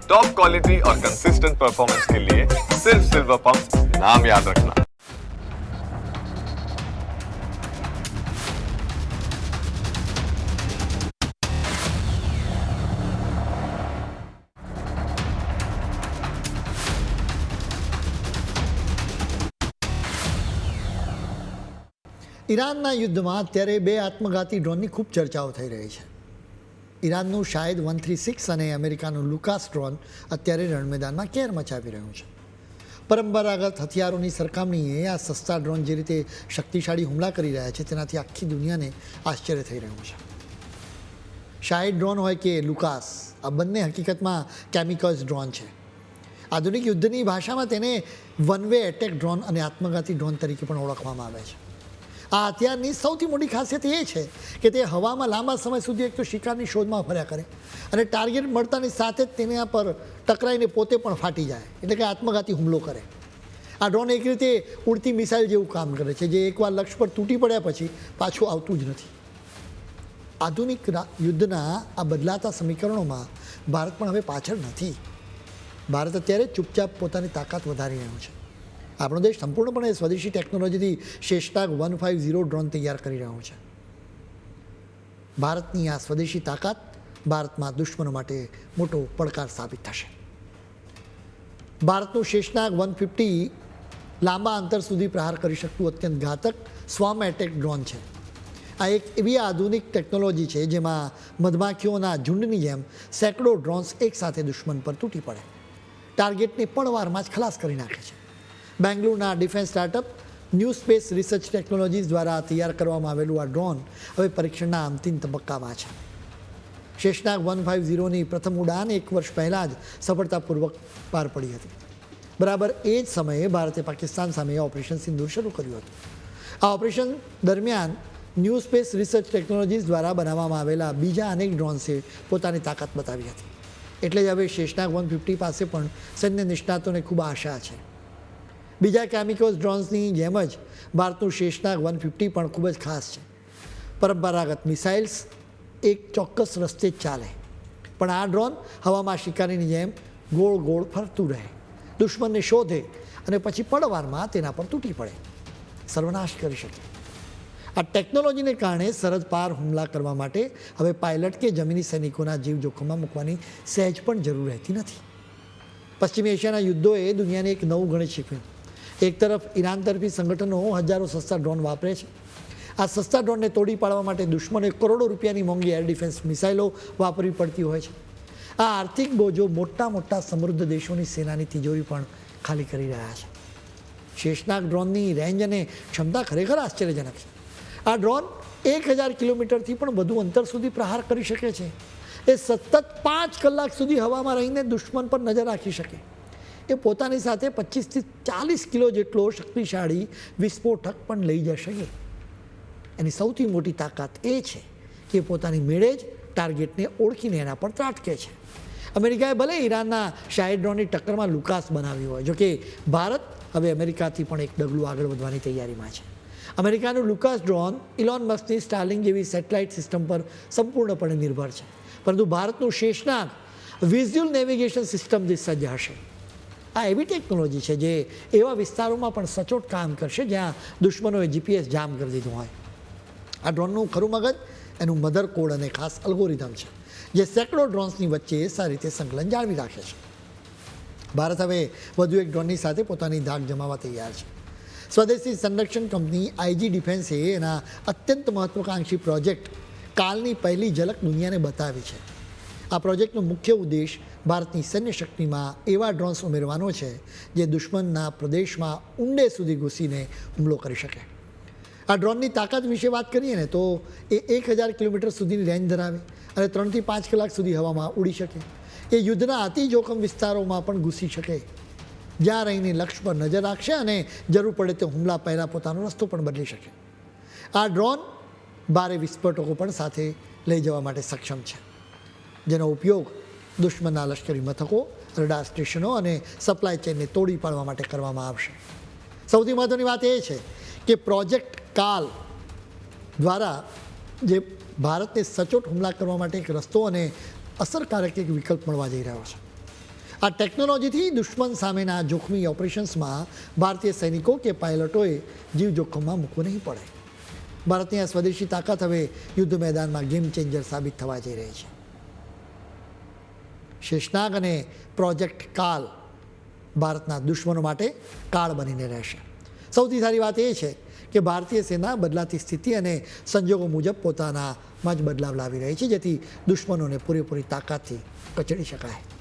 Top quality और consistent performance के लिए सिर्फ सिल्वर पंप नाम याद रखना। ઈરાનના યુદ્ધમાં અત્યારે બે આત્મઘાતી ડ્રોનની ખૂબ ચર્ચાઓ થઈ રહી છે. ઈરાનનું શાયદ 136 અને અમેરિકાનું લુકાસ ડ્રોન અત્યારે રણમેદાનમાં કેર મચાવી રહ્યું છે. પરંપરાગત હથિયારોની સરખામણીએ આ સસ્તા ડ્રોન જે રીતે શક્તિશાળી હુમલા કરી રહ્યા છે તેનાથી આખી દુનિયાને આશ્ચર્ય થઈ રહ્યું છે. શાયદ ડ્રોન હોય કે લુકાસ, આ બંને હકીકતમાં કેમિકલ્સ ડ્રોન છે. આધુનિક યુદ્ધની ભાષામાં તેને વન વે એટેક ડ્રોન અને આત્મઘાતી ડ્રોન તરીકે પણ ઓળખવામાં આવે છે. આ હથિયારની સૌથી મોટી ખાસિયત એ છે કે તે હવામાં લાંબા સમય સુધી એક તો શિકારની શોધમાં ફર્યા કરે અને ટાર્ગેટ મળતાની સાથે જ તેના પર ટકરાઈને પોતે પણ ફાટી જાય, એટલે કે આત્મઘાતી હુમલો કરે. આ ડ્રોન એક રીતે ઉડતી મિસાઇલ જેવું કામ કરે છે, જે એકવાર લક્ષ્ય પર તૂટી પડ્યા પછી પાછું આવતું જ નથી. આધુનિક યુદ્ધના આ બદલાતા સમીકરણોમાં ભારત પણ હવે પાછળ નથી. ભારત અત્યારે ચૂપચાપ પોતાની તાકાત વધારી રહ્યું છે. આપણો દેશ સંપૂર્ણપણે સ્વદેશી ટેકનોલોજીથી શેષનાગ 150 ડ્રોન તૈયાર કરી રહ્યો છે. ભારતની આ સ્વદેશી તાકાત ભારતમાં દુશ્મનો માટે મોટો પડકાર સાબિત થશે. ભારતનું શેષનાગ 150 લાંબા અંતર સુધી પ્રહાર કરી શકતું અત્યંત ઘાતક સ્વામ એટેક ડ્રોન છે. આ એક એવી આધુનિક ટેકનોલોજી છે જેમાં મધમાખીઓના ઝુંડની જેમ સેંકડો ડ્રોન્સ એકસાથે દુશ્મન પર તૂટી પડે, ટાર્ગેટને પળવારમાં જ ખલાસ કરી નાખે છે. બેંગ્લુરુના defence startup New Space Research Technologies દ્વારા તૈયાર કરવામાં આવેલું આ ડ્રોન હવે પરીક્ષણના અંતિમ તબક્કામાં છે. શેષનાગ 150ની પ્રથમ ઉડાન 1 વર્ષ પહેલાં જ સફળતાપૂર્વક પાર પડી હતી. બરાબર એ જ સમયે ભારતે પાકિસ્તાન સામે ઓપરેશન સિંદૂર શરૂ કર્યું હતું. આ ઓપરેશન દરમિયાન ન્યૂ સ્પેસ રિસર્ચ ટેકનોલોજીસ દ્વારા બનાવવામાં આવેલા બીજા અનેક ડ્રોન્સે પોતાની તાકાત બતાવી હતી. એટલે જ હવે શેષનાગ 150 પાસે પણ સૈન્ય નિષ્ણાતોને ખૂબ આશા છે. બીજા કેમિકલ્સ ડ્રોન્સની જેમ જ ભારતનું શેષનાગ 150 પણ ખૂબ જ ખાસ છે. પરંપરાગત મિસાઇલ્સ એક ચોક્કસ રસ્તે જ ચાલે, પણ આ ડ્રોન હવામાં શિકારીની જેમ ગોળ ગોળ ફરતું રહે, દુશ્મનને શોધે અને પછી પળવારમાં તેના પર તૂટી પડે, સર્વનાશ કરી શકે. આ ટેકનોલોજીને કારણે સરહદ પાર હુમલા કરવા માટે હવે પાયલટ કે જમીની સૈનિકોના જીવ જોખમમાં મૂકવાની સહેજ પણ જરૂર રહેતી નથી. પશ્ચિમ એશિયાના યુદ્ધોએ દુનિયાને એક નવું ગણિત શીખવ્યું. એક તરફ ઈરાન તરફી સંગઠનો હજારો સસ્તા ડ્રોન વાપરે છે. આ સસ્તા ડ્રોનને તોડી પાડવા માટે દુશ્મનોએ કરોડો રૂપિયાની મોંઘી એર ડિફેન્સ મિસાઇલો વાપરવી પડતી હોય છે. આ આર્થિક બોજો મોટા મોટા સમૃદ્ધ દેશોની સેનાની તિજોરી પણ ખાલી કરી રહ્યા છે. શેષનાગ ડ્રોનની રેન્જ અને ક્ષમતા ખરેખર આશ્ચર્યજનક છે. આ ડ્રોન 1000 કિલોમીટરથી પણ વધુ અંતર સુધી પ્રહાર કરી શકે છે. એ સતત 5 કલાક સુધી હવામાં રહીને દુશ્મન પર નજર રાખી શકે. એ પોતાની સાથે 25થી 40 કિલો જેટલો શક્તિશાળી વિસ્ફોટક પણ લઈ જઈ શકે. એની સૌથી મોટી તાકાત એ છે કે પોતાની મેળે જ ટાર્ગેટને ઓળખીને એના પર ત્રાટકે છે. અમેરિકાએ ભલે ઈરાનના શાયદ ડ્રોનની ટક્કરમાં લુકાસ બનાવી હોય, જોકે ભારત હવે અમેરિકાથી પણ એક ડગલું આગળ વધવાની તૈયારીમાં છે. અમેરિકાનું લુકાસ ડ્રોન ઇલોન મસ્કની સ્ટારલિંક જેવી સેટેલાઇટ સિસ્ટમ પર સંપૂર્ણપણે નિર્ભર છે, પરંતુ ભારતનું શેષનાગ વિઝ્યુઅલ નેવિગેશન સિસ્ટમથી સજ્જ હશે. આ એવી ટેકનોલોજી છે જે એવા વિસ્તારોમાં પણ સચોટ કામ કરશે જ્યાં દુશ્મનોએ જીપીએસ જામ કરી દીધું હોય. આ ડ્રોનનું ખરું મગજ એનું મધર કોડ અને ખાસ અલ્ગોરિધમ છે, જે સેંકડો ડ્રોન્સની વચ્ચે સારી રીતે સંકલન જાળવી રાખે છે. ભારત હવે વધુ એક ડ્રોનની સાથે પોતાની ધાક જમાવવા તૈયાર છે. સ્વદેશી સંરક્ષણ કંપની આઈજી ડિફેન્સે એના અત્યંત મહત્વાકાંક્ષી પ્રોજેક્ટ કાલની પહેલી ઝલક દુનિયાને બતાવી છે. આ પ્રોજેક્ટનો મુખ્ય ઉદ્દેશ ભારતની સૈન્ય શક્તિમાં એવા ડ્રોન્સ ઉમેરવાનો છે જે દુશ્મનના પ્રદેશમાં ઊંડે સુધી ઘૂસીને હુમલો કરી શકે. આ ડ્રોનની તાકાત વિશે વાત કરીએ ને તો એ 1000 કિલોમીટર સુધીની રેન્જ ધરાવે અને 3 થી 5 કલાક સુધી હવામાં ઉડી શકે. એ યુદ્ધના અતિ જોખમ વિસ્તારોમાં પણ ઘૂસી શકે, જ્યાં રહીને લક્ષ્ય પર નજર રાખશે અને જરૂર પડે તો હુમલા પહેલાં પોતાનો રસ્તો પણ બદલી શકે. આ ડ્રોન ભારે વિસ્ફોટકો પણ સાથે લઈ જવા માટે સક્ષમ છે, જેનો ઉપયોગ દુશ્મનના લશ્કરી મથકો, રડાર સ્ટેશનો અને સપ્લાય ચેનને તોડી પાડવા માટે કરવામાં આવશે. સૌથી મહત્ત્વની વાત એ છે કે પ્રોજેક્ટ કાલ દ્વારા જે ભારતને સચોટ હુમલા કરવા માટે એક રસ્તો અને અસરકારક એક વિકલ્પ મળવા જઈ રહ્યો છે. આ ટેકનોલોજીથી દુશ્મન સામેના જોખમી ઓપરેશન્સમાં ભારતીય સૈનિકો કે પાયલટોએ જીવ જોખમમાં મૂકવું નહીં પડે. ભારતની આ સ્વદેશી તાકાત હવે યુદ્ધ મેદાનમાં ગેમ ચેન્જર સાબિત થવા જઈ રહી છે. શેષનાગ અને પ્રોજેક્ટ કાલ ભારતના દુશ્મનો માટે કાળ બનીને રહેશે. સૌથી સારી વાત એ છે કે ભારતીય સેના બદલાતી સ્થિતિ અને સંજોગો મુજબ પોતાનામાં જ બદલાવ લાવી રહી છે, જેથી દુશ્મનોને પૂરેપૂરી તાકાતથી કચડી શકાય.